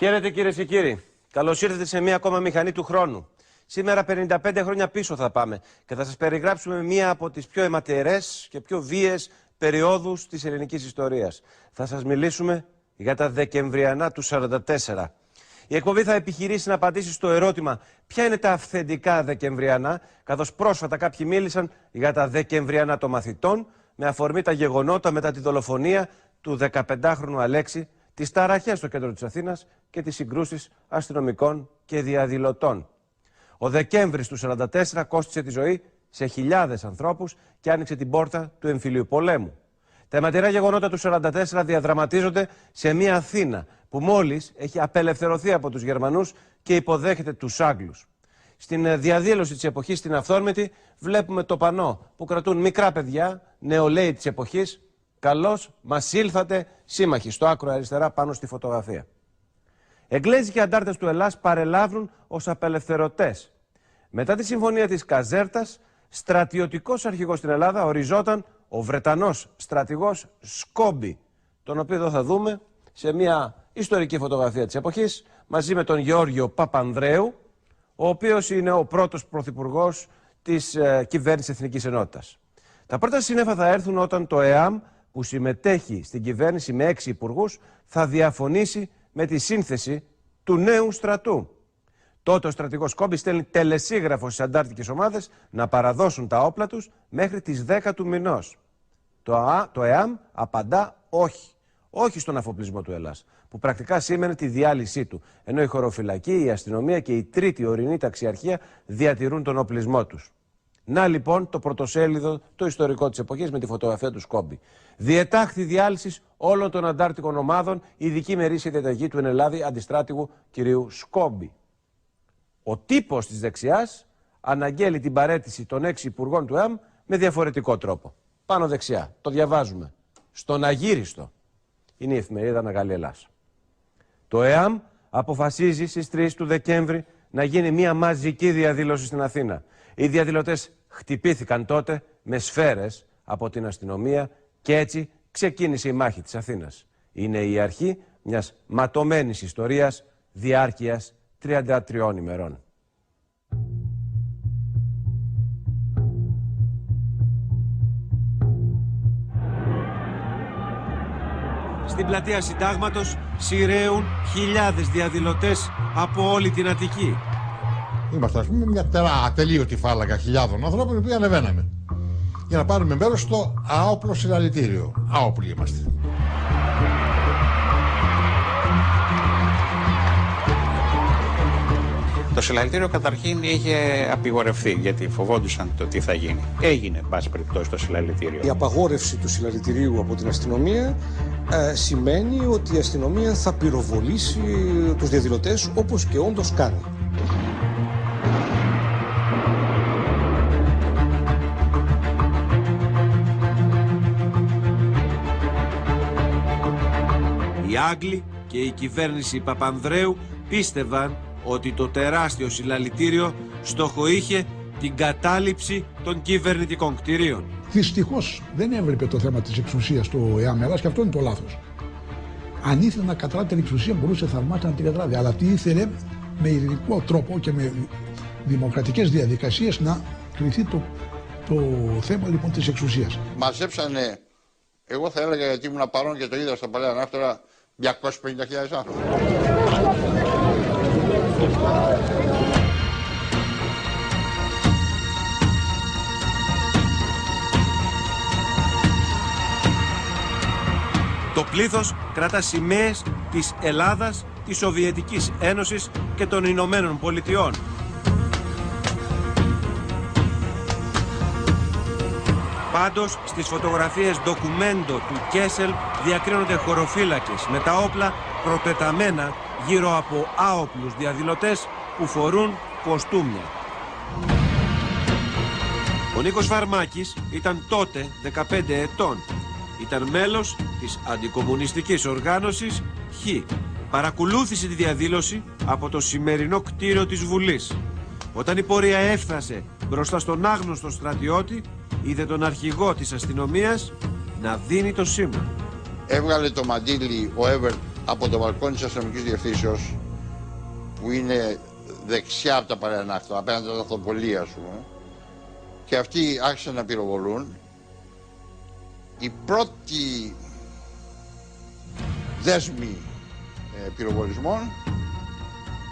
Χαίρετε κυρίες και κύριοι. Καλώς ήρθατε σε μία ακόμα μηχανή του χρόνου. Σήμερα 55 χρόνια πίσω θα πάμε και θα σας περιγράψουμε μία από τις πιο αιματερές και πιο βίαιες περιόδους της ελληνικής ιστορίας. Θα σας μιλήσουμε για τα Δεκεμβριανά του 1944. Η εκπομπή θα επιχειρήσει να απαντήσει στο ερώτημα ποια είναι τα αυθεντικά Δεκεμβριανά, καθώς πρόσφατα κάποιοι μίλησαν για τα Δεκεμβριανά των μαθητών, με αφορμή τα γεγονότα μετά τη δολοφονία του 15χρονου Αλέξη, τις ταραχές στο κέντρο της Αθήνας και τις συγκρούσεις αστυνομικών και διαδηλωτών. Ο Δεκέμβρης του 1944 κόστισε τη ζωή σε χιλιάδες ανθρώπους και άνοιξε την πόρτα του εμφυλίου πολέμου. Τα αιματηρά γεγονότα του 1944 διαδραματίζονται σε μια Αθήνα που μόλις έχει απελευθερωθεί από τους Γερμανούς και υποδέχεται τους Άγγλους. Στην διαδήλωση της εποχής στην Αυθόρμητη βλέπουμε το πανό που κρατούν μικρά παιδιά, νεολαίοι της εποχής. Καλώς μας ήλθατε σύμμαχοι, στο άκρο αριστερά πάνω στη φωτογραφία. Εγγλέζοι και αντάρτες του Ελλάς παρελάβουν ως απελευθερωτές. Μετά τη συμφωνία της Καζέρτας, στρατιωτικός αρχηγός στην Ελλάδα οριζόταν ο Βρετανός στρατηγός Σκόμπι, τον οποίο εδώ θα δούμε σε μια ιστορική φωτογραφία της εποχής, μαζί με τον Γεώργιο Παπανδρέου, ο οποίος είναι ο πρώτος πρωθυπουργός της κυβέρνησης Εθνικής Ενότητας. Τα πρώτα σύννεφα θα έρθουν όταν το ΕΑΜ, που συμμετέχει στην κυβέρνηση με 6 υπουργούς, θα διαφωνήσει με τη σύνθεση του νέου στρατού. Τότε ο στρατηγός Σκόμπι στέλνει τελεσίγραφο στις αντάρτικες ομάδες να παραδώσουν τα όπλα τους μέχρι τις 10 του μηνός. Το ΕΑΜ απαντά όχι. Όχι στον αφοπλισμό του Ελλάς, που πρακτικά σήμαινε τη διάλυσή του, ενώ η χωροφυλακή, η αστυνομία και η τρίτη ορεινή ταξιαρχία διατηρούν τον οπλισμό τους. Να λοιπόν το πρωτοσέλιδο, το ιστορικό της εποχής με τη φωτογραφία του Σκόμπι. Διετάχθη διάλυσης όλων των αντάρτικων ομάδων, ειδική μερίσια διαταγή του ενελάδη αντιστράτηγου κυρίου Σκόμπι. Ο τύπος της δεξιάς αναγγέλει την παραίτηση των 6 υπουργών του ΕΑΜ με διαφορετικό τρόπο. Πάνω δεξιά, το διαβάζουμε. Στον Αγύριστο. Είναι η εφημερίδα Μεγάλη Ελλάς. Το ΕΑΜ αποφασίζει στις 3 του Δεκέμβρη να γίνει μια μαζική διαδήλωση στην Αθήνα. Οι διαδηλωτές χτυπήθηκαν τότε με σφαίρες από την αστυνομία και έτσι ξεκίνησε η μάχη της Αθήνας. Είναι η αρχή μιας ματωμένης ιστορίας διάρκειας 33 ημερών. Στην πλατεία Συντάγματος σειραίουν χιλιάδες διαδηλωτές από όλη την Αττική. Είμαστε, ας πούμε, μια ατελείωτη φάλαγγα χιλιάδων ανθρώπων, οι οποίοι ανεβαίναμε για να πάρουμε μέρος στο άοπλο συλλαλητήριο. Άοπλοι είμαστε. Το συλλαλητήριο καταρχήν είχε απειγορευθεί γιατί φοβόντουσαν το τι θα γίνει. Έγινε, εν πάση περιπτώσει, το συλλαλητήριο. Η απαγόρευση του συλλαλητηρίου από την αστυνομία σημαίνει ότι η αστυνομία θα πυροβολήσει τους διαδηλωτές όπως και όντως κάνει. Οι Άγγλοι και η κυβέρνηση Παπανδρέου πίστευαν ότι το τεράστιο συλλαλητήριο στόχο είχε την κατάληψη των κυβερνητικών κτηρίων. Δυστυχώς δεν έβλεπε το θέμα της εξουσίας του ΕΑΜ Ελλάς και αυτό είναι το λάθος. Αν ήθελε να κατράβει την εξουσία, μπορούσε θαυμάσια να την κατράβει. Αλλά τι ήθελε με ειρηνικό τρόπο και με δημοκρατικές διαδικασίες να κρυθεί το θέμα λοιπόν της εξουσίας. Μαζέψανε, εγώ θα έλεγα γιατί ήμουν παρόν και το είδα στα παλαιά ανάφτερα, 250.000 άνθρωποι. Το πλήθος κρατά σημαίες της Ελλάδας, της Σοβιετικής Ένωσης και των Ηνωμένων Πολιτειών. Πάντως, στις φωτογραφίες ντοκουμέντο του Κέσελ διακρίνονται χωροφύλακες με τα όπλα προτεταμένα γύρω από άοπλους διαδηλωτές που φορούν κοστούμια. Ο Νίκος Βαρμάκης ήταν τότε 15 ετών. Ήταν μέλος της αντικομμουνιστικής οργάνωσης Χ. Παρακολούθησε τη διαδήλωση από το σημερινό κτίριο της Βουλής. Όταν η πορεία έφτασε μπροστά στον άγνωστο στρατιώτη, είδε τον αρχηγό της αστυνομίας να δίνει το σήμα. Έβγαλε το μαντίλι ο Εύερτ από το μπαλκόνι της αστυνομικής διευθύνσεως, που είναι δεξιά από τα Παλαιά Ναύτα, απέναντι από τα Αυτοπολία, ας πούμε, και αυτοί άρχισαν να πυροβολούν. Η πρώτη δέσμη πυροβολισμών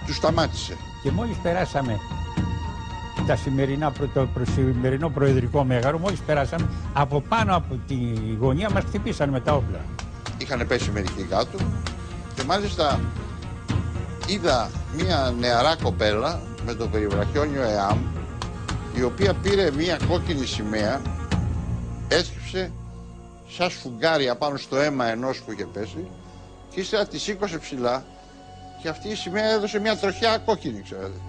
τους σταμάτησε. Και μόλις περάσαμε το σημερινό προεδρικό μέγαρο, μόλις περάσαμε, από πάνω από τη γωνία μας χτυπήσαν με τα όπλα. Είχαν πέσει μερικοί κάτω και μάλιστα είδα μια νεαρά κοπέλα με το περιβραχιόνιο ΕΑΜ, η οποία πήρε μια κόκκινη σημαία, έσκυψε σαν σφουγγάρια πάνω στο αίμα ενός που είχε πέσει και ύστερα τη σήκωσε ψηλά και αυτή η σημαία έδωσε μια τροχιά κόκκινη, ξέρετε.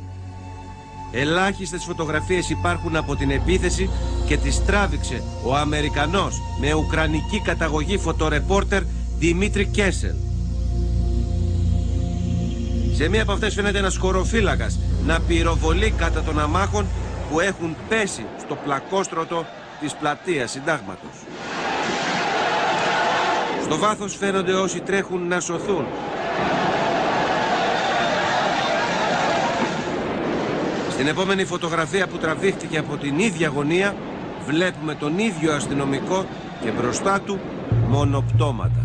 Ελάχιστες φωτογραφίες υπάρχουν από την επίθεση και τις τράβηξε ο Αμερικανός με ουκρανική καταγωγή φωτορεπόρτερ Δημήτρη Κέσελ. Σε μία από αυτές φαίνεται ένας χωροφύλακας να πυροβολεί κατά των αμάχων που έχουν πέσει στο πλακόστρωτο της πλατείας Συντάγματος. Στο βάθος φαίνονται όσοι τρέχουν να σωθούν. Στην επόμενη φωτογραφία που τραβήχτηκε από την ίδια γωνία βλέπουμε τον ίδιο αστυνομικό και μπροστά του μόνο πτώματα.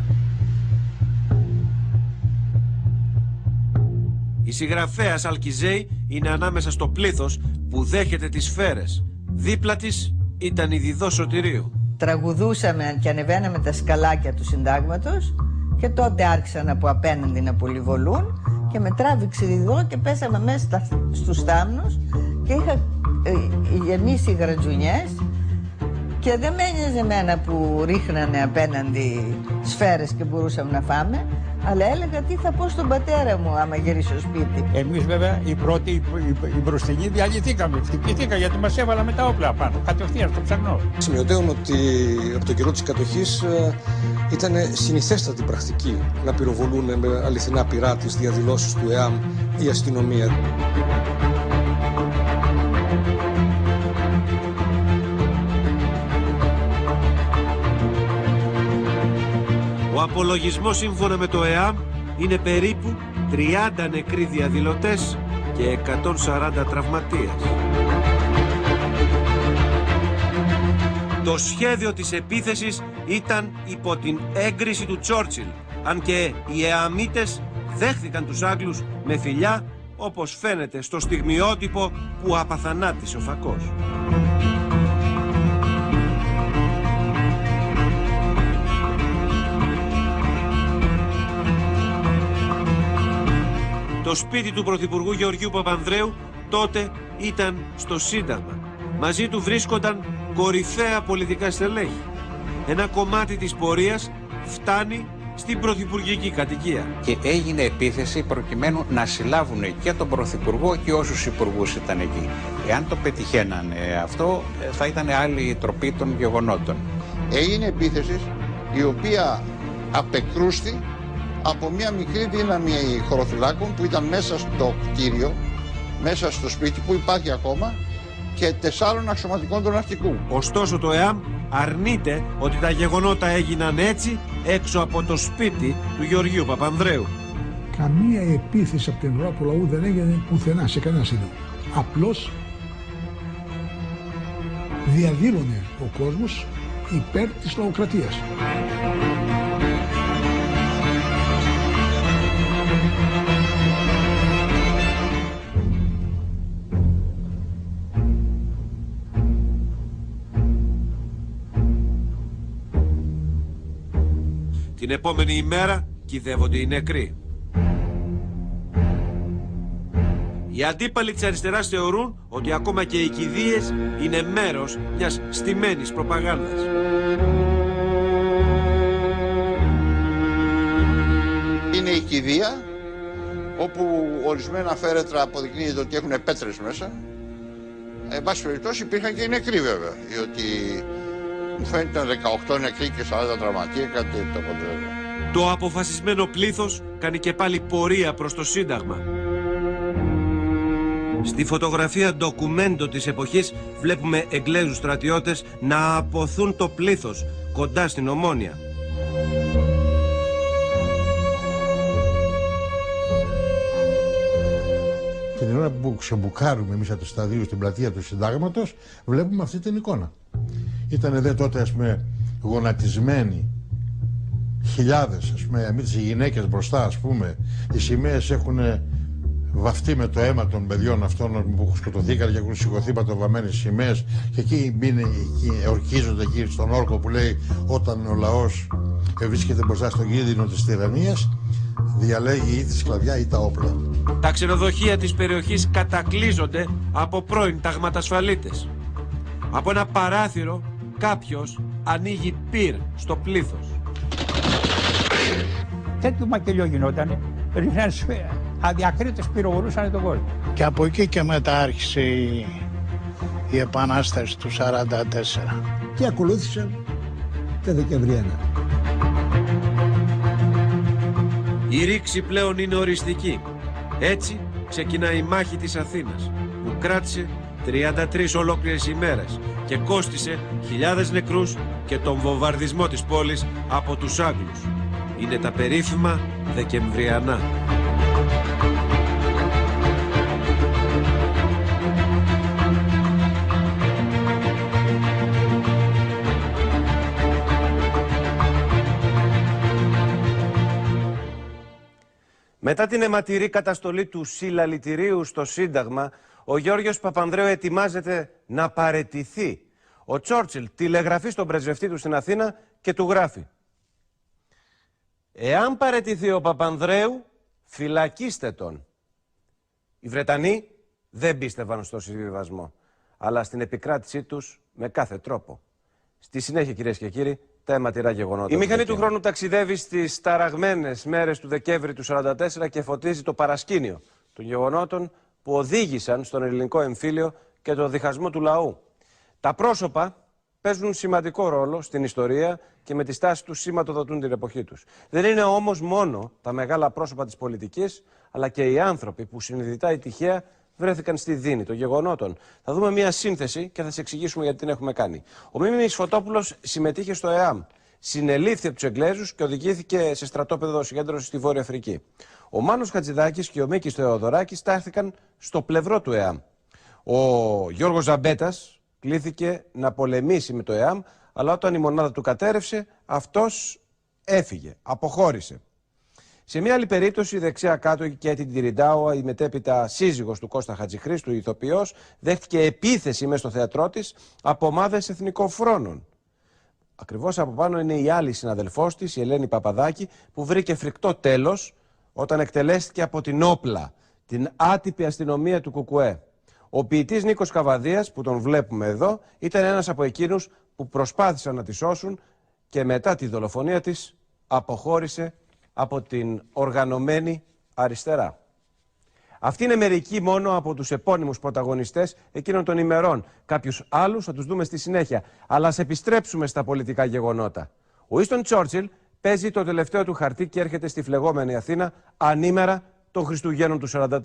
Η συγγραφέας Αλκιζέη είναι ανάμεσα στο πλήθος που δέχεται τις σφαίρες. Δίπλα της ήταν η Διδό Σωτηρίου. Τραγουδούσαμε και ανεβαίναμε τα σκαλάκια του Συντάγματος και τότε άρχισαν από απέναντι να πολυβολούν και με τράβηξε η Διδό και πέσαμε μέσα στους θάμνους και είχα γεμίσει γρατζουνιές και δεν με ένοιαζε εμένα που ρίχνανε απέναντι σφαίρες και μπορούσαμε να φάμε, αλλά έλεγα τι θα πω στον πατέρα μου άμα γυρίσω σπίτι. Εμείς βέβαια οι πρώτοι, οι μπροστινοί διαλυθήκαμε, χτυπηθήκα γιατί μας έβαλα με τα όπλα πάνω, κατευθείαν στο ψαγνό. Σημειωτέων ότι από τον καιρό της κατοχής ήταν συνηθέστατη πρακτική να πυροβολούν με αληθινά πυρά τις διαδηλώσεις του ΕΑΜ η αστυνομία. Ο απολογισμός σύμφωνα με το ΕΑΜ είναι περίπου 30 νεκροί διαδηλωτές και 140 τραυματίες. Το σχέδιο της επίθεσης ήταν υπό την έγκριση του Τσόρτσιλ, αν και οι ΕΑΜίτες δέχθηκαν τους Άγγλους με φιλιά, όπως φαίνεται στο στιγμιότυπο που απαθανάτησε ο φακός. Το σπίτι του Πρωθυπουργού Γεωργίου Παπανδρέου τότε ήταν στο Σύνταγμα. Μαζί του βρίσκονταν κορυφαία πολιτικά στελέχη. Ένα κομμάτι της πορείας φτάνει στην πρωθυπουργική κατοικία. Και έγινε επίθεση προκειμένου να συλλάβουν και τον Πρωθυπουργό και όσους υπουργούς ήταν εκεί. Εάν το πετυχαίνανε αυτό, θα ήταν άλλη τροπή των γεγονότων. Έγινε επίθεση η οποία απεκρούστη από μια μικρή δύναμη χωροφυλάκων που ήταν μέσα στο κτίριο, μέσα στο σπίτι που υπάρχει ακόμα, και 4 αξιωματικών του ναυτικού. Ωστόσο το ΕΑΜ αρνείται ότι τα γεγονότα έγιναν έτσι έξω από το σπίτι του Γεωργίου Παπανδρέου. Καμία επίθεση από την πλευρά του λαού δεν έγινε πουθενά σε κανένα σημείο. Απλώς διαδήλωνε ο κόσμος υπέρ της λαοκρατίας. Την επόμενη ημέρα κυδεύονται οι νεκροί. Οι αντίπαλοι της αριστεράς θεωρούν ότι ακόμα και οι κηδείες είναι μέρος μιας στημένης προπαγάνδας. Είναι η κηδεία, όπου ορισμένα φέρετρα αποδεικνύεται ότι έχουν πέτρες μέσα. Εν πάση περιπτώσει υπήρχαν και οι νεκροί βέβαια, διότι μου φαίνεται 18 νεκροί και 40 τραυματίες, κάτι το αποτέλεσμα. Το αποφασισμένο πλήθος κάνει και πάλι πορεία προς το Σύνταγμα. Στη φωτογραφία ντοκουμέντο της εποχής βλέπουμε Εγγλέζους στρατιώτες να αποθούν το πλήθος κοντά στην Ομόνια. που ξεμπουκάρουμε εμείς από το σταδίο στην πλατεία του Συντάγματος, βλέπουμε αυτή την εικόνα. Ήτανε δε τότε, ας πούμε, γονατισμένοι χιλιάδες, ας πούμε, εμείς οι γυναίκες μπροστά, ας πούμε, οι σημαίες έχουν βαφτεί με το αίμα των παιδιών αυτών που σκοτωθήκαν και έχουν σηκωθεί πατοβαμμένες σημαίες, και εκεί ορκίζονται εκεί στον όρκο που λέει όταν ο λαός βρίσκεται μπροστά στον κίνδυνο της τυραννίας, διαλέγει ή τη σκλαβιά ή τα όπλα. Τα ξενοδοχεία της περιοχής κατακλείζονται από πρώην ταγματασφαλίτες. Από ένα παράθυρο κάποιος ανοίγει πυρ στο πλήθος. Τέτοιο μακελιό γινότανε. Αδιακρίτως πυροβολούσαν τον κόσμο. Και από εκεί και μετά άρχισε η Επανάσταση του 1944. Και ακολούθησαν τα Δεκεμβριανά. Η ρήξη πλέον είναι οριστική. Έτσι ξεκινάει η μάχη της Αθήνας, που κράτησε 33 ολόκληρες ημέρες και κόστισε χιλιάδες νεκρούς και τον βομβαρδισμό της πόλης από τους Άγγλους. Είναι τα περίφημα Δεκεμβριανά. Μετά την αιματηρή καταστολή του συλλαλητηρίου στο Σύνταγμα, ο Γιώργος Παπανδρέου ετοιμάζεται να παραιτηθεί. Ο Τσόρτσιλ τηλεγραφεί στον πρεσβευτή του στην Αθήνα και του γράφει: «Εάν παραιτηθεί ο Παπανδρέου, φυλακίστε τον». Οι Βρετανοί δεν πίστευαν στο συμβιβασμό, αλλά στην επικράτησή τους με κάθε τρόπο. Στη συνέχεια, κυρίες και κύριοι, τα αιματηρά γεγονότα. Η μηχανή του χρόνου ταξιδεύει στις ταραγμένες μέρες του Δεκέμβρη του 1944 και φωτίζει το παρασκήνιο των γεγονότων που οδήγησαν στον ελληνικό εμφύλιο και το διχασμό του λαού. Τα πρόσωπα παίζουν σημαντικό ρόλο στην ιστορία και με τη στάση τους σηματοδοτούν την εποχή τους. Δεν είναι όμως μόνο τα μεγάλα πρόσωπα της πολιτικής, αλλά και οι άνθρωποι που συνειδητά ή τυχαία βρέθηκαν στη δίνη των γεγονότων. Θα δούμε μια σύνθεση και θα σας εξηγήσουμε γιατί την έχουμε κάνει. Ο Μίμης Φωτόπουλος συμμετείχε στο ΕΑΜ. Συνελήφθη από τους Εγγλέζους και οδηγήθηκε σε στρατόπεδο συγκέντρωση στη Βόρεια Αφρική. Ο Μάνος Χατζηδάκης και ο Μίκης Θεοδωράκης στάθηκαν στο πλευρό του ΕΑΜ. Ο Γιώργος Ζαμπέτας κλήθηκε να πολεμήσει με το ΕΑΜ, αλλά όταν η μονάδα του κατέρευσε, αυτός έφυγε, αποχώρησε. Σε μια άλλη περίπτωση, δεξιά κάτω και την Τυριντάουα, η μετέπειτα σύζυγος του Κώστα Χατζηχρήστου, ηθοποιός, δέχτηκε επίθεση μέσα στο θέατρό της από ομάδες εθνικοφρόνων. Ακριβώς από πάνω είναι η άλλη συναδελφός της, η Ελένη Παπαδάκη, που βρήκε φρικτό τέλος όταν εκτελέστηκε από την όπλα, την άτυπη αστυνομία του ΚΚΕ. Ο ποιητής Νίκος Καβαδίας, που τον βλέπουμε εδώ, ήταν ένας από εκείνους που προσπάθησαν να τη σώσουν και μετά τη δολοφονία της αποχώρησε από την οργανωμένη αριστερά. Αυτοί είναι μερικοί μόνο από τους επώνυμους πρωταγωνιστές εκείνων των ημερών. Κάποιους άλλους θα τους δούμε στη συνέχεια. Αλλά ας επιστρέψουμε στα πολιτικά γεγονότα. Ο Ουίνστον Τσόρτσιλ παίζει το τελευταίο του χαρτί και έρχεται στη φλεγόμενη Αθήνα ανήμερα των Χριστουγέννων του 1944.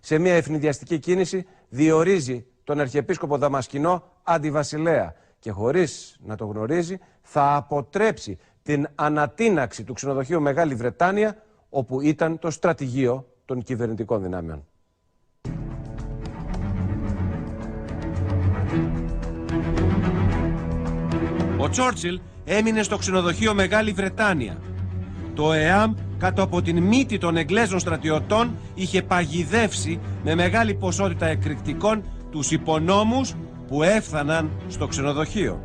Σε μια ευνηδιαστική κίνηση διορίζει τον Αρχιεπίσκοπο Δαμασκηνό αντιβασιλέα και χωρίς να το γνωρίζει θα αποτρέψει την ανατείναξη του ξενοδοχείου Μεγάλη Βρετάνια, όπου ήταν το στρατηγείο των κυβερνητικών δυνάμεων. Ο Τσόρτσιλ έμεινε στο ξενοδοχείο Μεγάλη Βρετάνια. Το ΕΑΜ, κάτω από την μύτη των Εγγλέζων στρατιωτών, είχε παγιδεύσει με μεγάλη ποσότητα εκρηκτικών τους υπονόμους που έφθαναν στο ξενοδοχείο.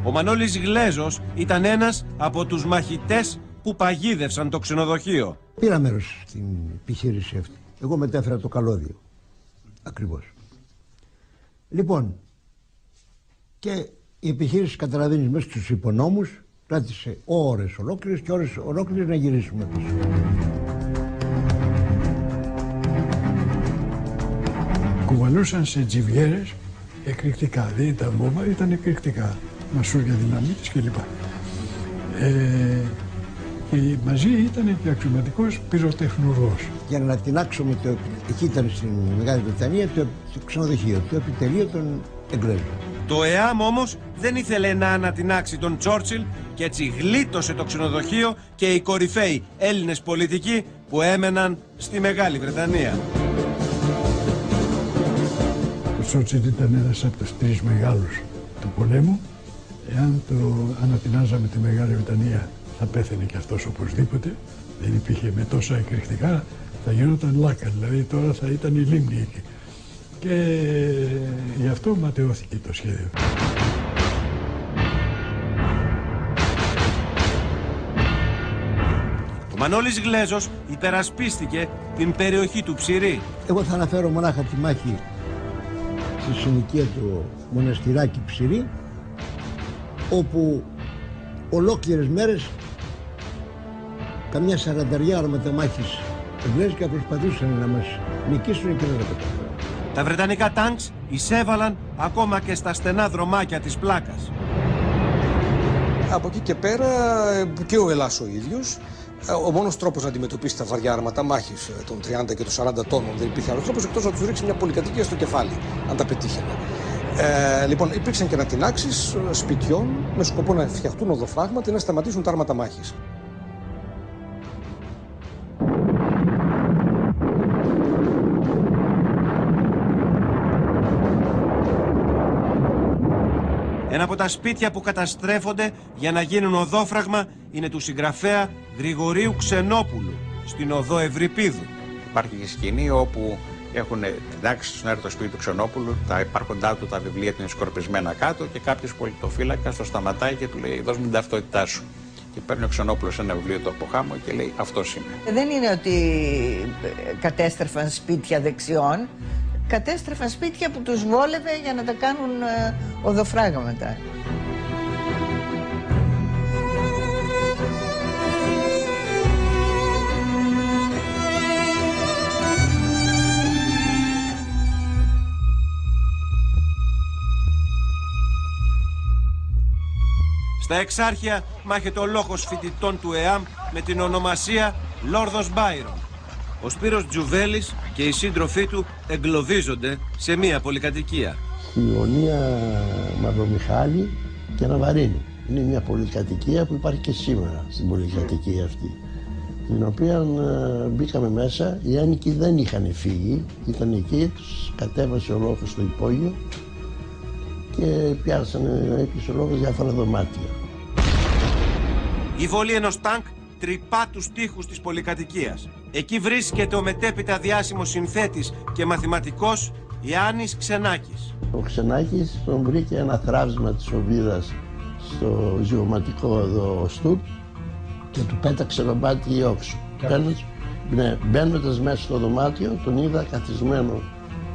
Ο Μανώλης Γλέζος ήταν ένας από τους μαχητές που παγίδευσαν το ξενοδοχείο. Πήρα μέρος στην επιχείρηση αυτή. Εγώ μετέφερα το καλώδιο. Ακριβώς. Λοιπόν, και η επιχείρηση, καταλαβαίνεις, μέσα στους υπονόμους κράτησε ώρες ολόκληρες και ώρες ολόκληρες να γυρίσουμε πίσω. Κουβαλούσαν σε τζιβιέρες εκρηκτικά. Δεν ήταν βόμβα, ήταν εκρηκτικά. Μασούρια δυναμίτης κλπ. Και μαζί ήταν και αξιωματικός πυροτεχνουργός. Για να τεινάξουμε εκεί ήταν στην Μεγάλη Βρετανία το ξενοδοχείο, το επιτελείο των Εγγλέζων. Το ΕΑΜ όμως δεν ήθελε να ανατινάξει τον Τσόρτσιλ και έτσι γλίτωσε το ξενοδοχείο και οι κορυφαίοι Έλληνες πολιτικοί που έμεναν στη Μεγάλη Βρετανία. Τσότσιλ ήταν ένας από τους 3 μεγάλους του πολέμου. Εάν το ανατινάζαμε τη Μεγάλη Βρετανία, θα πέθαινε και αυτός οπωσδήποτε. Δεν υπήρχε με τόσα εκρηκτικά, θα γινόταν λάκα, δηλαδή τώρα θα ήταν η λίμνη εκεί. Και γι' αυτό ματαιώθηκε το σχέδιο. Ο Μανώλης Γλέζος υπερασπίστηκε την περιοχή του Ψηρή. Εγώ θα αναφέρω μονάχα τη μάχη στη συνοικία του Μοναστηράκι Ψηρή, όπου ολόκληρες μέρες καμιά 40 αρματεμάχης Εγγλέζικα προσπαθούσαν να μας νικήσουν και δεν το καταφέραν. Τα βρετανικά τάγκς εισέβαλαν ακόμα και στα στενά δρομάκια της Πλάκας. Από εκεί και πέρα και ο Ελλάς ο ίδιος, ο μόνος τρόπος να αντιμετωπίσει τα βαριά άρματα μάχης των 30 και των 40 τόνων, δεν υπήρχε άλλος τρόπος εκτός να τους ρίξει μια πολυκατοικία στο κεφάλι, αν τα πετύχαινε. Λοιπόν, υπήρξαν και ανατινάξεις σπιτιών με σκοπό να φτιαχτούν οδοφράγματα ή να σταματήσουν τα άρματα μάχης. Ένα από τα σπίτια που καταστρέφονται για να γίνουν οδόφραγμα είναι του συγγραφέα Γρηγορίου Ξενόπουλου στην οδό Ευρυπίδου. Υπάρχει και σκηνή όπου έχουν τάξει στον αέρα το σπίτι του Ξενόπουλου, τα υπάρχοντά του τα βιβλία του είναι σκορπισμένα κάτω και κάποιος πολιτοφύλακας το σταματάει και του λέει: δώσ' μου την ταυτότητά σου. Και παίρνει ο Ξενόπουλος ένα βιβλίο του από χάμω και λέει: αυτός είμαι. Δεν είναι ότι κατέστρεφαν σπίτια δεξιών. Κατέστρεφαν σπίτια που τους βόλευε για να τα κάνουν οδοφράγματα. Στα Εξάρχεια μάχεται ο λόγος φοιτητών του ΕΑΜ με την ονομασία Λόρδος Μπάιρον. Ο Σπύρος Τζουβέλης και οι σύντροφοί του εγκλωβίζονται σε μία πολυκατοικία. Στη γωνία Μαυρομιχάλη και Ναβαρίνη. Είναι μια πολυκατοικία που υπάρχει και σήμερα στην πολυκατοικία αυτή. Την οποία μπήκαμε μέσα, οι άνοικοι δεν είχαν φύγει, ήταν εκεί, τους κατέβασε ο λόγος στο υπόγειο και έπιασε ο λόγος διάφορα δωμάτια. Η βολή ενός τάγκ τρυπά τους τοίχους της πολυκατοικίας. Εκεί βρίσκεται ο μετέπειτα διάσημος συνθέτης και μαθηματικός Ιάννης Ξενάκης. Ο Ξενάκης τον βρήκε ένα θράψμα της οβίδας στο ζυγωματικό εδώ στουπ και του πέταξε λομπάτι όξου. Μπαίνοντας μέσα στο δωμάτιο τον είδα καθισμένο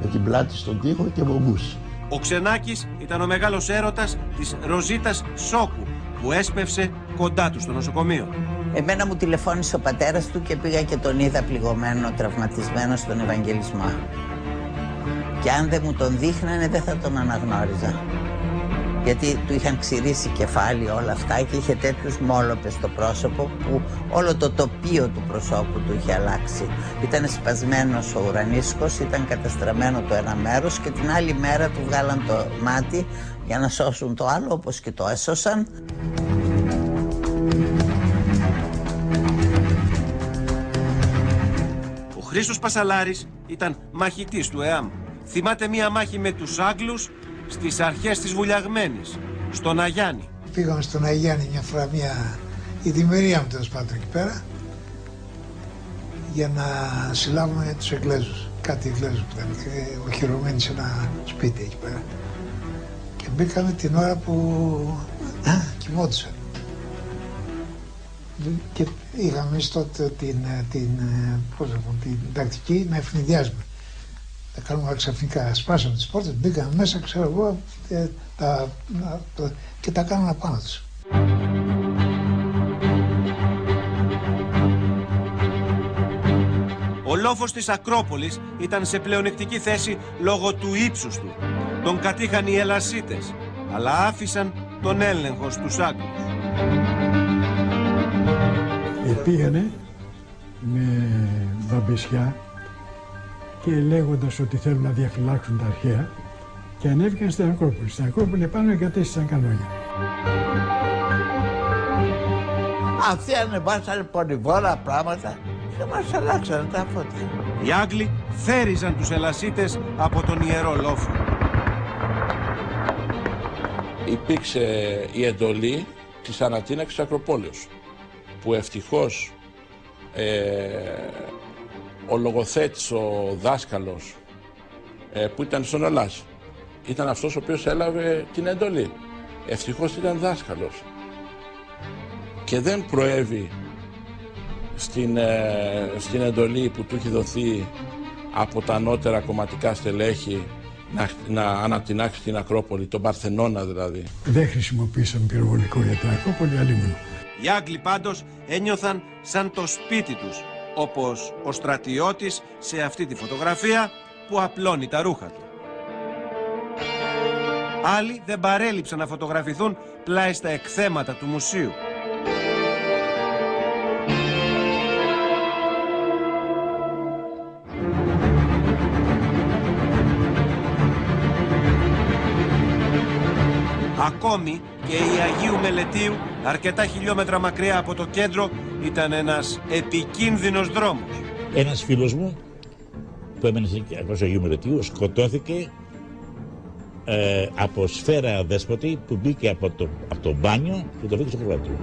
με την πλάτη στον τοίχο και μπομπούσε. Ο Ξενάκης ήταν ο μεγάλος έρωτας της Ροζίτας Σόκου που έσπευσε κοντά του στο νοσοκομείο. Εμένα μου τηλεφώνησε ο πατέρας του και πήγα και τον είδα πληγωμένο, τραυματισμένο στον Ευαγγελισμό. Και αν δεν μου τον δείχνανε δεν θα τον αναγνώριζα. Γιατί του είχαν ξηρίσει κεφάλι όλα αυτά και είχε τέτοιους μόλοπες στο πρόσωπο που όλο το τοπίο του προσώπου του είχε αλλάξει. Ήταν σπασμένος ο ουρανίσκος, ήταν καταστραμμένο το ένα μέρος και την άλλη μέρα του βγάλαν το μάτι για να σώσουν το άλλο, όπως και το έσωσαν. Ο Χρήστος Πασαλάρης ήταν μαχητής του ΕΑΜ. Θυμάται μία μάχη με τους Άγγλους στις αρχές της Βουλιαγμένης, στον Αγιάννη. Πήγαμε στον Αγιάννη μια φορά, η διμερία μου τέλος πάντων εκεί πέρα, για να συλλάβουμε τους Εγγλέζους. Κάτι Εγγλέζους που ήταν οχυρωμένοι σε ένα σπίτι εκεί πέρα. Και μπήκαμε την ώρα που κοιμόντουσαν. Και είχαμε εμείς τότε την τακτική να ευνηδιάζουμε. Τα κάνουμε ξαφνικά, σπάσαμε τις πόρτες, μπήκαμε μέσα, ξέρω εγώ, και τα κάνουμε απάνω τους. Ο λόφος της Ακρόπολης ήταν σε πλεονεκτική θέση λόγω του ύψους του. Τον κατήχαν οι Ελασσίτες, αλλά άφησαν τον έλεγχο στους Άγγλους. Πήγανε με βαμπισιά και λέγοντας ότι θέλουν να διαφυλάξουν τα αρχαία και ανέβηκαν στην Ακρόπολη. Στην Ακρόπολη επάνω εγκατέστησαν κανόνια. Αυτοί ανεβάσανε πονηβόλα πράγματα και μας αλλάξανε τα φώτια. Οι Άγγλοι θέριζαν τους Ελασσίτες από τον Ιερό Λόφο. υπήρξε η εντολή της ανατείναξης Ακροπόλεως, που ευτυχώς ο λογοθέτης, ο δάσκαλος που ήταν στον Ελλάς, ήταν αυτός ο οποίος έλαβε την εντολή. Ευτυχώς ήταν δάσκαλος και δεν προέβη στην εντολή που του είχε δοθεί από τα ανώτερα κομματικά στελέχη να ανατινάξει την Ακρόπολη, τον Παρθενώνα δηλαδή. Δεν χρησιμοποίησαν πυροβολικό για την Ακρόπολη, αλλήμον. Οι Άγγλοι πάντως ένιωθαν σαν το σπίτι τους, όπως ο στρατιώτης σε αυτή τη φωτογραφία που απλώνει τα ρούχα του. Άλλοι δεν παρέλειψαν να φωτογραφηθούν πλάι στα εκθέματα του μουσείου. Ακόμη και η Αγίου Μελετίου, αρκετά χιλιόμετρα μακριά από το κέντρο, ήταν ένας επικίνδυνος δρόμος. Ένας φίλος μου που έμενε στο Αγίου Μελετίου σκοτώθηκε από σφαίρα δέσποτη που μπήκε από το μπάνιο και το βρήκε στο κρεβάτι του.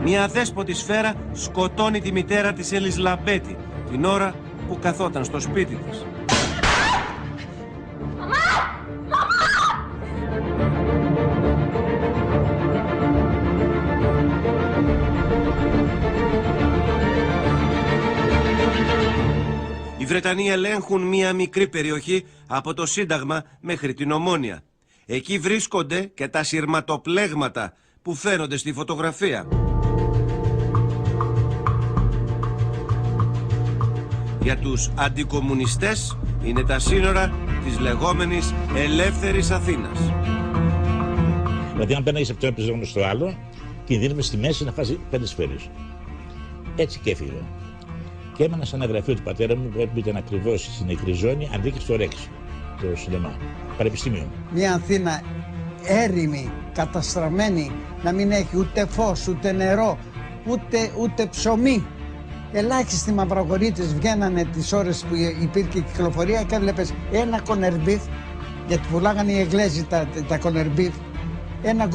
Μια αδέσποτη σφαίρα σκοτώνει τη μητέρα της Έλλης Λαμπέτη την ώρα που καθόταν στο σπίτι της. Οι Βρετανοί ελέγχουν μία μικρή περιοχή από το Σύνταγμα μέχρι την Ομόνια. Εκεί βρίσκονται και τα σειρματοπλέγματα που φαίνονται στη φωτογραφία. Για τους αντικομμουνιστές είναι τα σύνορα της λεγόμενης ελεύθερης Αθήνας. Δηλαδή αν πέναγες από το ένα πεζόγνο στο άλλο, κινδύνευε στη μέση να φάσει 5 σφαίρες. Έτσι και έφυγα. Και έμενα σε ένα γραφείο του πατέρα μου που ήταν ακριβώς στην νεκρή ζώνη, αντί και στο Ρέξ, το σινεμά, πανεπιστήμιο. Μια Αθήνα έρημη, καταστραμμένη, να μην έχει ούτε φως, ούτε νερό, ούτε ψωμί. Ελάχιστοι μαυρογορείτες βγαίνανε τις ώρες που υπήρχε κυκλοφορία και έβλεπες ένα κονερμπίφ, γιατί πουλάγανε οι Εγγλέζοι τα κονερμπίφ, ένα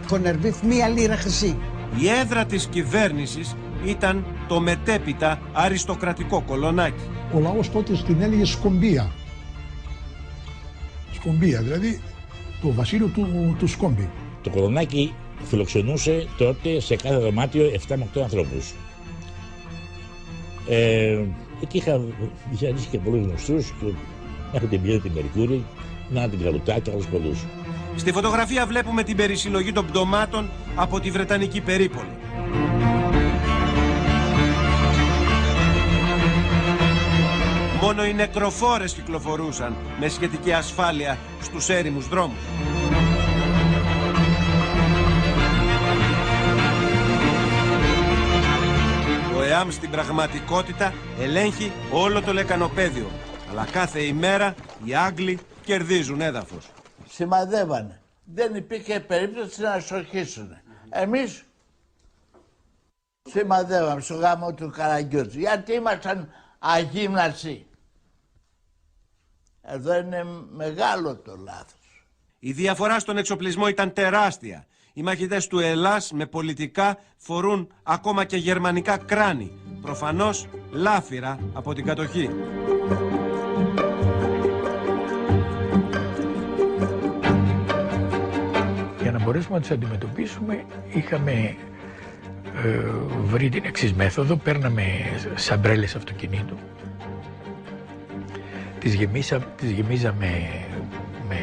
κονερμπίφ, 1 λίρα χρυσή. Η έδρα της κυβέρνησης ήταν το μετέπειτα αριστοκρατικό Κολονάκι. Ο λαός τότε την έλεγε Σκομπία. Σκομπία, δηλαδή το βασίλειο του Σκόμπι. Το Κολονάκι φιλοξενούσε τότε σε κάθε δωμάτιο 7 με 8 ανθρώπους. Εκεί είχα ζήσει και πολλούς γνωστούς, έχω την Πιέτη την Μερκούρη, να την Καλουτά και άλλους πολλούς. Στη φωτογραφία βλέπουμε την περισυλλογή των πτωμάτων από τη Βρετανική περίπολη. Μόνο οι νεκροφόρες κυκλοφορούσαν με σχετική ασφάλεια στους έρημους δρόμους. Το ΕΑΜ στην πραγματικότητα ελέγχει όλο το λεκανοπέδιο, αλλά κάθε ημέρα οι Άγγλοι κερδίζουν έδαφος. Σημαδεύανε. Δεν υπήρχε περίπτωση να σοχίσουν. Εμείς σημαδεύαμε στο γάμο του Καραγκιόζη, γιατί ήμασταν αγύμναστοι. Εδώ είναι μεγάλο το λάθος. Η διαφορά στον εξοπλισμό ήταν τεράστια. Οι μαχητές του Ελλάς με πολιτικά φορούν ακόμα και γερμανικά κράνη. Προφανώς λάφυρα από την κατοχή. Για να μπορέσουμε να τους αντιμετωπίσουμε είχαμε βρει την εξής μέθοδο. Παίρναμε σαμπρέλες αυτοκινήτου, τις γεμίζαμε με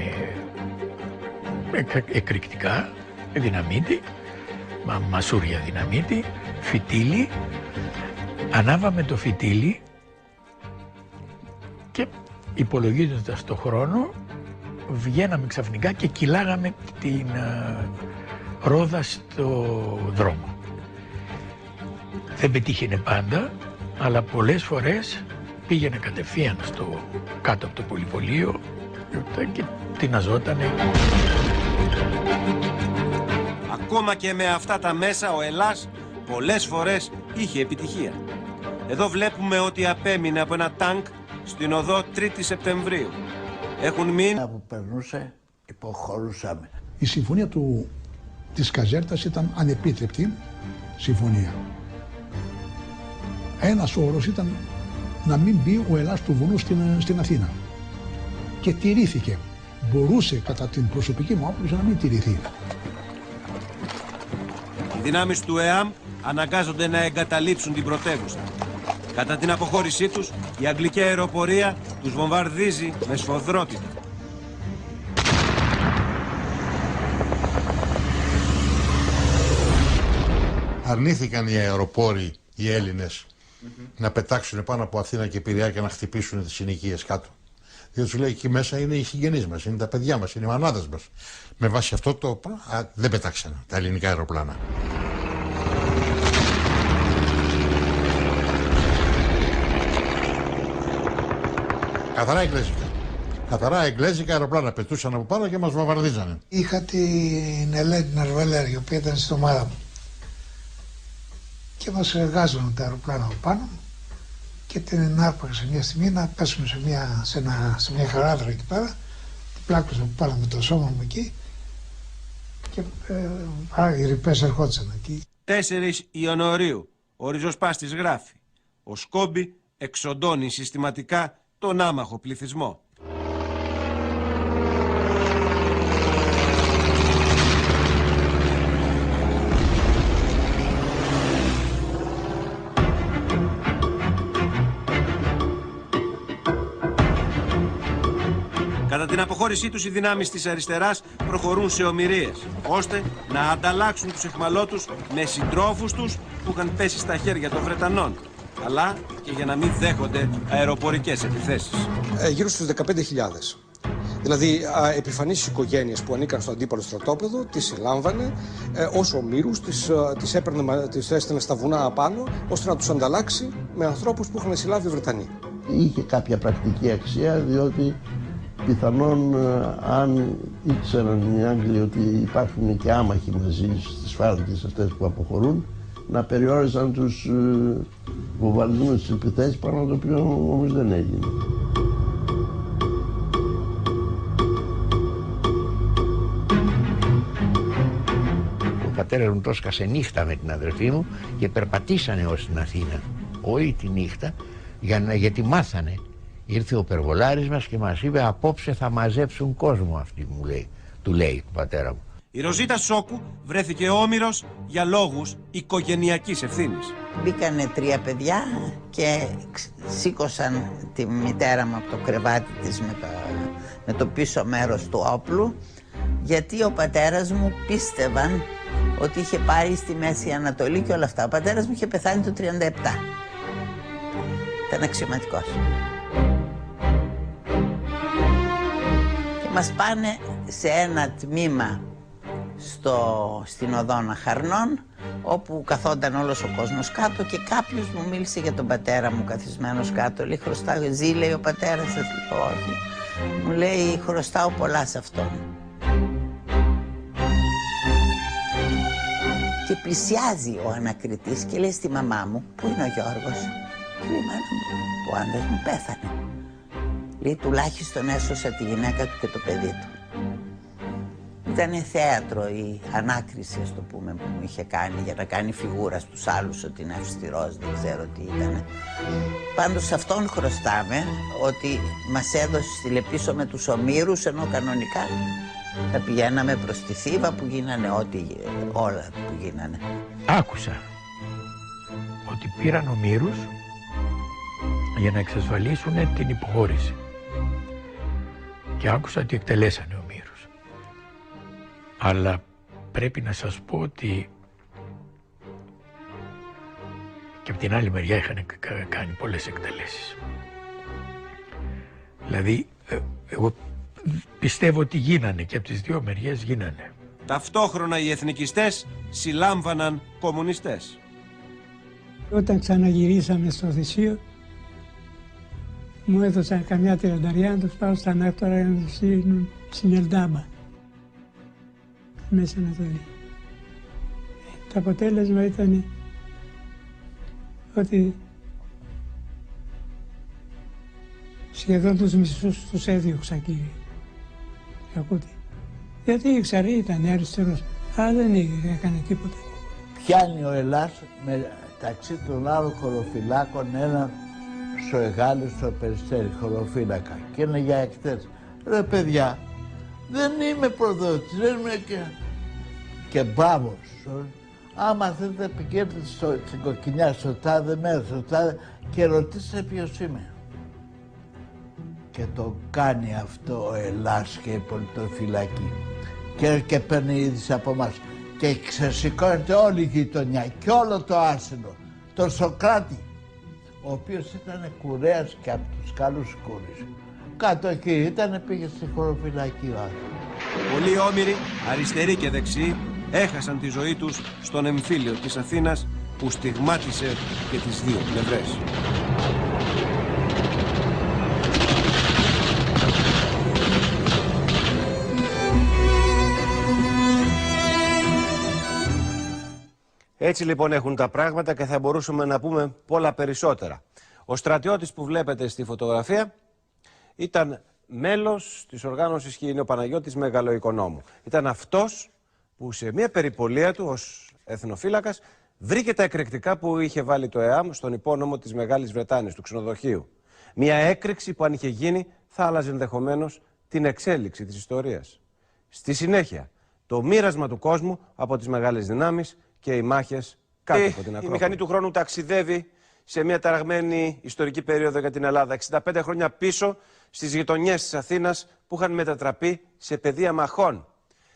εκρηκτικά, δυναμίτη, μασούρια δυναμίτη, φυτίλι. Ανάβαμε το φυτίλι και υπολογίζοντας το χρόνο βγαίναμε ξαφνικά και κυλάγαμε την ρόδα στο δρόμο. Δεν πετύχαινε πάντα, αλλά πολλές φορές πήγαινε κατευθείαν κάτω από το πολυβολείο και τειναζότανε. Ακόμα και με αυτά τα μέσα ο Ελλάς πολλές φορές είχε επιτυχία. Εδώ βλέπουμε ότι απέμεινε από ένα τάγκ στην οδό 3η Σεπτεμβρίου. έχουν μείνει. Που περνούσε, υποχωρούσαμε. Η συμφωνία της Καζέρτας ήταν ανεπίτρεπτη συμφωνία. Ένας όρος ήταν να μην μπει ο Ελλάς του βουνού στην Αθήνα. Και τηρήθηκε. Μπορούσε κατά την προσωπική μου άποψη να μην τηρηθεί. Οι δυνάμεις του ΕΑΜ αναγκάζονται να εγκαταλείψουν την πρωτεύουσα. Κατά την αποχώρησή τους, η αγγλική αεροπορία τους βομβαρδίζει με σφοδρότητα. Αρνήθηκαν οι αεροπόροι, οι Έλληνες, να πετάξουν πάνω από Αθήνα και Πειραιά και να χτυπήσουν τις συνοικίες κάτω. Διότι τους λέει εκεί μέσα είναι οι συγγενείς μας, είναι τα παιδιά μας, είναι οι μανάδες μας. Με βάση αυτό δεν πετάξανε τα ελληνικά αεροπλάνα. Καθαρά εγγλέζικα. Καθαρά εγγλέζικα αεροπλάνα πετούσαν από πάνω και μας βομβαρδίζανε. Είχα την Ελένη Ναρβαλέρ, η οποία ήταν στην ομάδα μου. Και μας εργάζονταν τα αεροπλάνα από πάνω και την ενάρπαξε μια στιγμή να πέσουμε σε μια χαράδρα εκεί πέρα. Την πλάκωσα που πάνω με το σώμα μου εκεί και οι ρηπές ερχόντουσαν εκεί. 4 Ιανουαρίου, ο ριζοσπάστης γράφει: ο Σκόμπι εξοντώνει συστηματικά τον άμαχο πληθυσμό. Κατά την αποχώρησή τους οι δυνάμεις της αριστεράς προχωρούν σε ομηρίες, ώστε να ανταλλάξουν τους αιχμαλώτους με συντρόφους τους που είχαν πέσει στα χέρια των Βρετανών, αλλά και για να μην δέχονται αεροπορικές επιθέσεις. Γύρω στους 15.000. Δηλαδή επιφανείς οικογένειες που ανήκαν στο αντίπαλο στρατόπεδο, τις συλλάμβανε ως ομήρους, τις έστελνε στα βουνά απάνω, ώστε να τους ανταλλάξει με ανθρώπους που είχαν συλλάβει οι Βρετανοί. Είχε κάποια πρακτική αξία, διότι πιθανόν αν ήξεραν οι Άγγλοι ότι υπάρχουν και άμαχοι μαζί στις φάλακες αυτές που αποχωρούν, να περιόριζαν τους βομβαρδισμούς της επιθέσεις, πάνω το οποίο όμως δεν έγινε. Ο πατέρας μου το έσκασε νύχτα με την αδερφή μου και περπατήσανε ως την Αθήνα όλη τη νύχτα γιατί μάθανε. Ήρθε ο Περβολάρης μας και μας είπε απόψε θα μαζέψουν κόσμο αυτοί, του λέει του πατέρα μου. Η Ροζίτα Σόκου βρέθηκε όμηρος για λόγους οικογενειακής ευθύνης. Μπήκανε 3 παιδιά και σήκωσαν τη μητέρα μου από το κρεβάτι της με το πίσω μέρος του όπλου, γιατί ο πατέρας μου πίστευαν ότι είχε πάει στη Μέση Ανατολή και όλα αυτά. Ο πατέρας μου είχε πεθάνει το 1937. Ήταν αξιωματικός. Και μας πάνε σε ένα τμήμα στην οδόνα Χαρνών, όπου καθόταν όλος ο κόσμος κάτω και κάποιος μου μίλησε για τον πατέρα μου καθισμένος κάτω. Λέει, χρωστάω, ζει, λέει ο πατέρας σας? Λέω, όχι. Μου λέει, χρωστάω πολλά σε αυτόν. Και πλησιάζει ο ανακριτής και λέει στη μαμά μου, πού είναι ο Γιώργος? Και λέει, μάνα μου, ο άντρας μου πέθανε. Λέει, τουλάχιστον έσωσα τη γυναίκα του και το παιδί του. Ήτανε θέατρο η ανάκριση, ας το πούμε, που μου είχε κάνει για να κάνει φιγούρα στους άλλους ότι είναι αυστηρός, δεν ξέρω τι ήτανε. Πάντως σε αυτόν χρωστάμε ότι μας έδωσε στείλε με τους ομήρους, ενώ κανονικά θα πηγαίναμε προς τη Θήβα που γίνανε όλα που γίνανε. Άκουσα ότι πήραν ομήρους για να εξασφαλίσουν την υποχώρηση. Και άκουσα ότι εκτελέσανε ομήρους. Αλλά πρέπει να σας πω ότι και από την άλλη μεριά είχαν κάνει πολλές εκτελέσεις. Δηλαδή, εγώ πιστεύω ότι γίνανε και από τις δύο μεριές γίνανε. Ταυτόχρονα οι εθνικιστές συλλάμβαναν κομμουνιστές. Όταν ξαναγυρίσαμε στο Θησίο, μου έδωσαν καμιά 30 να τους πάω στα Ανάκτορα να τους στείλουν στην Ελντάμπα, Μέση Ανατολή. Το αποτέλεσμα ήταν ότι Σχεδόν τους μισούς τους έδιωξα, κύριε. Ακούτε. Γιατί ήξερε, ήταν αριστερός, αλλά δεν έκανε τίποτα. Πιάνει ο Ελλάς μεταξύ των άλλων χωροφυλάκων έναν Σοεγάλη στο Περιστέρι, χωροφύλακα. Και είναι για εκτές. Ρε παιδιά, δεν είμαι προδότης, δεν είμαι και μπράβο. Άμα θέλετε πηγαίνετε στην Κοκκινιά, στο τάδε μέρος, στο τάδε και ρωτήστε ποιος είμαι. Και το κάνει αυτό ο Ελλάς και η πολιτοφυλακή. Και παίρνει είδηση από εμάς. Και ξεσηκώνεται όλη η γειτονιά και όλο το άσυλο. Τον Σοκράτη, ο οποίος ήταν κουρέας και από τους καλούς κούρες. Κάτω εκεί ήταν, πήγε στη χωροφυλακή ο άνθρωπος. Πολλοί όμηροι, αριστεροί και δεξιοί, έχασαν τη ζωή τους στον εμφύλιο της Αθήνας που στιγμάτισε και τις δύο πλευρές. Έτσι λοιπόν έχουν τα πράγματα και θα μπορούσαμε να πούμε πολλά περισσότερα. Ο στρατιώτης που βλέπετε στη φωτογραφία ήταν μέλος της οργάνωσης και είναι ο Παναγιώτης Μεγαλοοικονόμου. Ήταν αυτός που σε μια περιπολία του ως εθνοφύλακας βρήκε τα εκρηκτικά που είχε βάλει το ΕΑΜ στον υπόνομο της Μεγάλης Βρετάνης, του ξενοδοχείου. Μια έκρηξη που αν είχε γίνει θα άλλαζε ενδεχομένως την εξέλιξη της ιστορίας. Στη συνέχεια, το μοίρασμα του κόσμου από τις μεγάλες δυνάμεις και οι μάχες κάτω από την Ακρόπολη. Η μηχανή του χρόνου ταξιδεύει σε μια ταραγμένη ιστορική περίοδο για την Ελλάδα, 65 χρόνια πίσω στις γειτονιές της Αθήνας που είχαν μετατραπεί σε πεδία μαχών.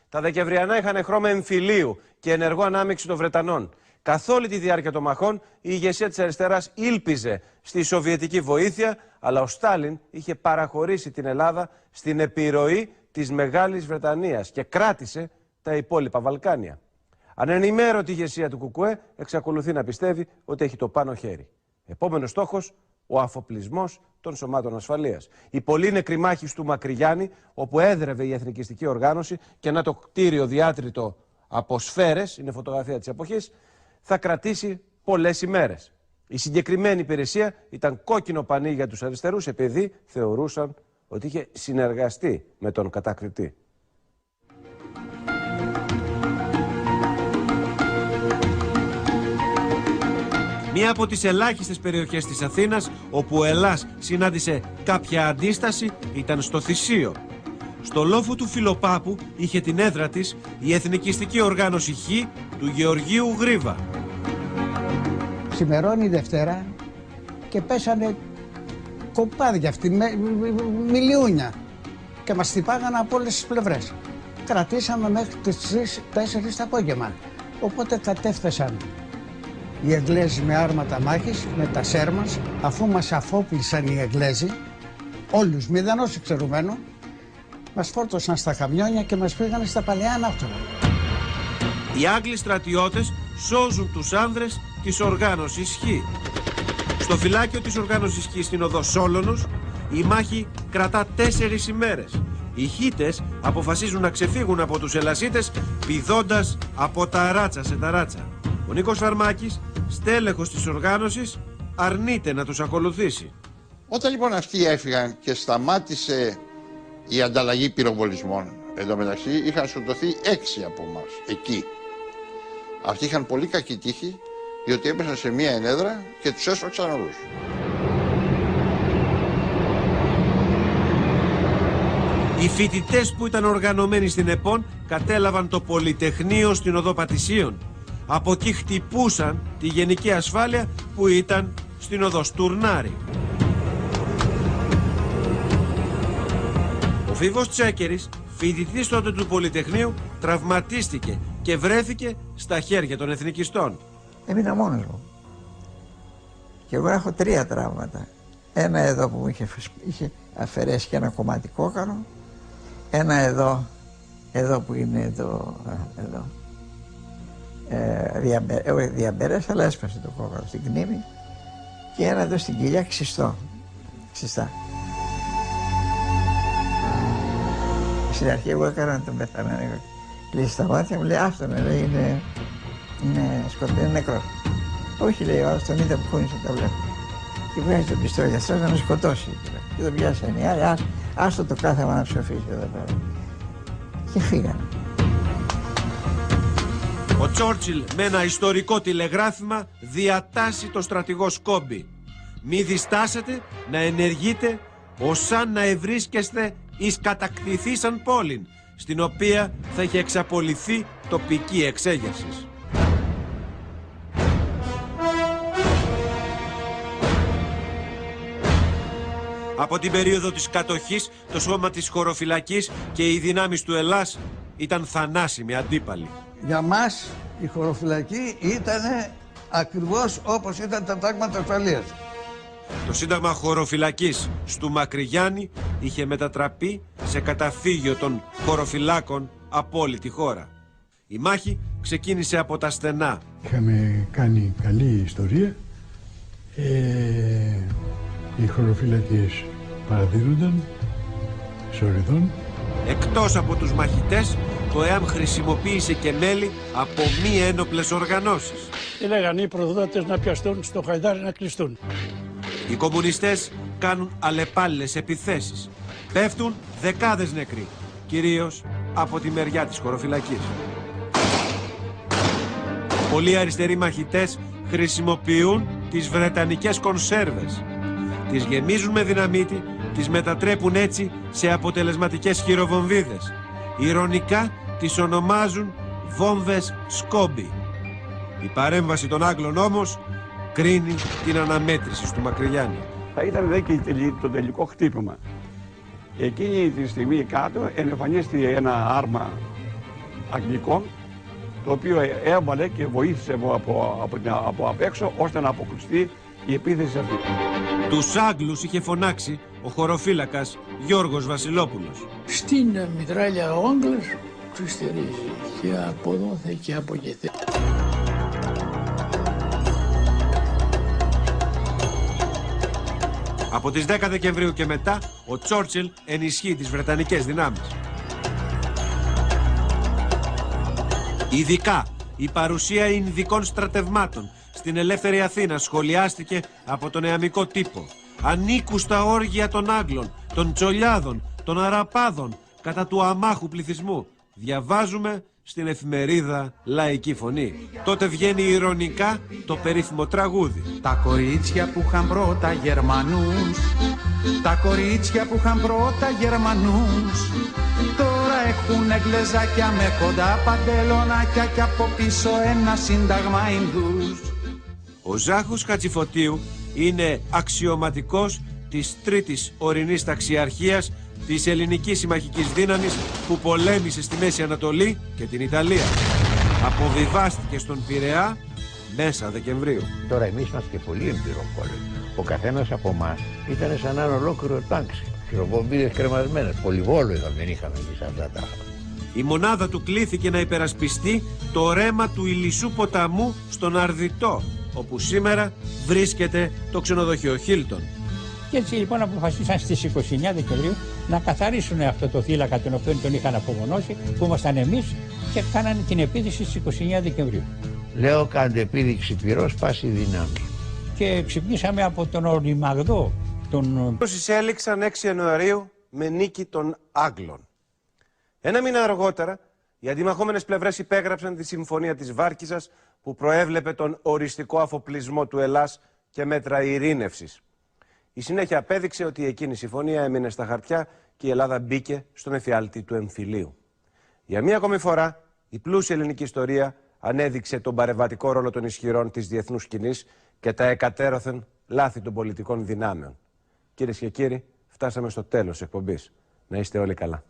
Τα Δεκεμβριανά είχαν χρώμα εμφυλίου και ενεργό ανάμειξη των Βρετανών. Καθ' όλη τη διάρκεια των μαχών η ηγεσία της αριστεράς ήλπιζε στη σοβιετική βοήθεια, αλλά ο Στάλιν είχε παραχωρήσει την Ελλάδα στην επιρροή της Μεγάλης Βρετανίας και κράτησε τα υπόλοιπα Βαλκάνια. Ανενημέρωτη ηγεσία του ΚΚΕ εξακολουθεί να πιστεύει ότι έχει το πάνω χέρι. Επόμενος στόχος, ο αφοπλισμός των σωμάτων ασφαλείας. Η πολύ νεκρή μάχη του Μακρυγιάννη, όπου έδρευε η εθνικιστική οργάνωση και να το κτίριο διάτριτο από σφαίρες, είναι φωτογραφία της εποχής, θα κρατήσει πολλές ημέρες. Η συγκεκριμένη υπηρεσία ήταν κόκκινο πανί για τους αριστερούς επειδή θεωρούσαν ότι είχε συνεργαστεί με τον κατακριτή. Μία από τις ελάχιστες περιοχές της Αθήνας όπου ο Ελλάς συνάντησε κάποια αντίσταση ήταν στο Θησίο. Στο λόφο του Φιλοπάπου είχε την έδρα της η εθνικιστική οργάνωση Χ του Γεωργίου Γρίβα. Ξημερώνει η Δευτέρα και πέσανε κοπάδια αυτοί, μιλιούνια και μας χτυπάγανε από όλες τις πλευρές. Κρατήσαμε μέχρι τις 3-4 το απόγευμα, οπότε κατέφθασαν οι Εγγλέζοι με άρματα μάχης, με τα σέρμας, αφού μας αφόπλησαν οι Εγγλέζοι, όλους μηδενός εξαιρουμένου, μας φόρτωσαν στα καμιόνια και μας πήγανε στα παλαιά ανάφτωνα. Οι Άγγλοι στρατιώτες σώζουν τους άνδρες της οργάνωσης Χ. Στο φυλάκιο της οργάνωσης Χ στην οδό Σόλωνος, η μάχη κρατά 4 ημέρες. Οι Χίτες αποφασίζουν να ξεφύγουν από τους Ελλασίτες πηδώντας από ταράτσα σε ταράτσα. Ο Νίκος Φαρμάκης, στέλεχος της οργάνωσης, αρνείται να τους ακολουθήσει. Όταν λοιπόν αυτοί έφυγαν και σταμάτησε η ανταλλαγή πυροβολισμών, εντωμεταξύ είχαν σκοτωθεί 6 από εμάς εκεί. Αυτοί είχαν πολύ κακή τύχη, διότι έπεσαν σε μία ενέδρα και τους έσφαξαν όλους. Οι φοιτητές που ήταν οργανωμένοι στην ΕΠΟΝ κατέλαβαν το Πολυτεχνείο στην οδό Πατησίων. Από εκεί χτυπούσαν τη γενική ασφάλεια που ήταν στην οδό Στουρνάρη. Ο Φίβος Τσέκερης, φοιτητής τότε του Πολυτεχνείου, τραυματίστηκε και βρέθηκε στα χέρια των εθνικιστών. Έμεινα μόνος μου. Και εγώ έχω 3 τραύματα. Ένα εδώ που μου είχε αφαιρέσει και ένα κομμάτι κόκκαλο. Ένα εδώ που είναι εδώ. Διαμπέρας, αλλά έσπασε το κόκκαλο στην κνήμη. Και ένα εδώ στην κοιλιά ξιστά. Στην αρχή εγώ έκανα να τον πεθάνω. Κλείσει τα μάτια μου, λέει αυτόν, λέει είναι νεκρός. Όχι, λέει ο άλλος, τον είδα που χώνησε τα βλέπω. Και βγάζει το πιστόλι αυτός να με σκοτώσει. Και τον πιάσανε οι άλλοι, άστο το κάθεμα να ψοφήσει εδώ πέρα. Και φύγανε. Ο Τσόρτσιλ με ένα ιστορικό τηλεγράφημα διατάσσει το στρατηγό Σκόμπι. Μη διστάσετε να ενεργείτε όσαν να ευρίσκεστε εις κατακτηθήσαν πόλην, στην οποία θα έχει εξαπολυθεί τοπική εξέγερσης. Από την περίοδο της κατοχής, το σώμα της χωροφυλακής και οι δυνάμεις του Ελλάς ήταν θανάσιμοι αντίπαλοι. Για μας η χωροφυλακή ήταν ακριβώς όπως ήταν τα τάγματα ασφαλείας. Το Σύνταγμα Χωροφυλακής στου Μακρυγιάννη είχε μετατραπεί σε καταφύγιο των χωροφυλάκων από όλη τη χώρα. Η μάχη ξεκίνησε από τα στενά. Είχαμε κάνει καλή ιστορία. Οι χωροφυλακίες παραδίδονταν σωριδών. Εκτός από τους μαχητές, το ΕΑΜ χρησιμοποίησε και μέλη από μη ένοπλες οργανώσεις. Έλεγαν οι προδότες να πιαστούν στο Χαϊδάρι να κλειστούν. Οι κομμουνιστές κάνουν αλλεπάλληλες επιθέσεις. Πέφτουν δεκάδες νεκροί, κυρίως από τη μεριά της χωροφυλακής. Πολλοί αριστεροί μαχητές χρησιμοποιούν τις βρετανικές κονσέρβες. Τις γεμίζουν με δυναμίτη, τις μετατρέπουν έτσι σε αποτελεσματικές χειροβομβίδες. Ειρωνικά τις ονομάζουν βόμβες Σκόμπι. Η παρέμβαση των Άγγλων όμως κρίνει την αναμέτρηση του Μακρυγιάννη. Θα ήταν δε και το τελικό χτύπημα. Εκείνη τη στιγμή κάτω εμφανίστηκε ένα άρμα αγγλικών, το οποίο έβαλε και βοήθησε από απ' έξω ώστε να αποκλειστεί η επίθεση αυτή. Τους Άγγλους είχε φωνάξει ο χωροφύλακας Γιώργος Βασιλόπουλος. Στην μητράλια ο Άγγλος του στηρίζει και από εδώ θα και από εκεί. Από τις 10 Δεκεμβρίου και μετά, ο Τσόρτσιλ ενισχύει τις βρετανικές δυνάμεις. Ειδικά, η παρουσία Ινδικών στρατευμάτων στην ελεύθερη Αθήνα σχολιάστηκε από τον νεαμικό τύπο. Ανήκουστα όργια των Άγγλων, των Τσολιάδων, των Αραπάδων, κατά του αμάχου πληθυσμού. Διαβάζουμε στην εφημερίδα Λαϊκή Φωνή. Τότε βγαίνει ειρωνικά το περίφημο τραγούδι. Τα κορίτσια που είχαν πρώτα Γερμανούς, τα κορίτσια που είχαν πρώτα Γερμανούς, τώρα έχουν γλεζάκια με κοντά παντελονάκια και από πίσω ένα σύνταγμα Ινδούς. Ο Ζάχος Χατζηφωτίου είναι αξιωματικός της 3ης Ορεινής Ταξιαρχίας της Ελληνικής Συμμαχικής Δύναμης που πολέμησε στη Μέση Ανατολή και την Ιταλία. Αποβιβάστηκε στον Πειραιά μέσα Δεκεμβρίου. Τώρα εμείς είμαστε και πολύ εμπειρό πόλεμο. Ο καθένας από εμάς ήταν σαν ένα ολόκληρο τάξη. Χειροβομβίδες κρεμασμένες. Πολυβόλο δεν είχαμε εμείς αυτά τα. Η μονάδα του κλήθηκε να υπερασπιστεί το ρέμα του Ηλισσού ποταμού στον Αρδιτό, όπου σήμερα βρίσκεται το ξενοδοχείο Χίλτον. Και έτσι λοιπόν αποφασίσαν στις 29 Δεκεμβρίου να καθαρίσουν αυτό το θύλακα τον οποίο τον είχαν απομονώσει, που ήμασταν εμείς, και κάνανε την επίδειξη στις 29 Δεκεμβρίου. Λέω κάντε επίδειξη πυρός πάση δυνάμει. Και ξυπνήσαμε από τον Οριμαγδό. Έληξαν 6 Ιανουαρίου με νίκη των Άγγλων. Ένα μήνα αργότερα, οι αντιμαχόμενες πλευρές υπέγραψαν τη Συμφωνία της Βάρκιζας που προέβλεπε τον οριστικό αφοπλισμό του Ελλάς και μέτρα ειρήνευσης. Η συνέχεια απέδειξε ότι εκείνη η συμφωνία έμεινε στα χαρτιά και η Ελλάδα μπήκε στον εφιάλτη του εμφυλίου. Για μία ακόμη φορά, η πλούσια ελληνική ιστορία ανέδειξε τον παρεμβατικό ρόλο των ισχυρών της διεθνούς σκηνής και τα εκατέρωθεν λάθη των πολιτικών δυνάμεων. Κυρίες και κύριοι, φτάσαμε στο τέλος της εκπομπής. Να είστε όλοι καλά.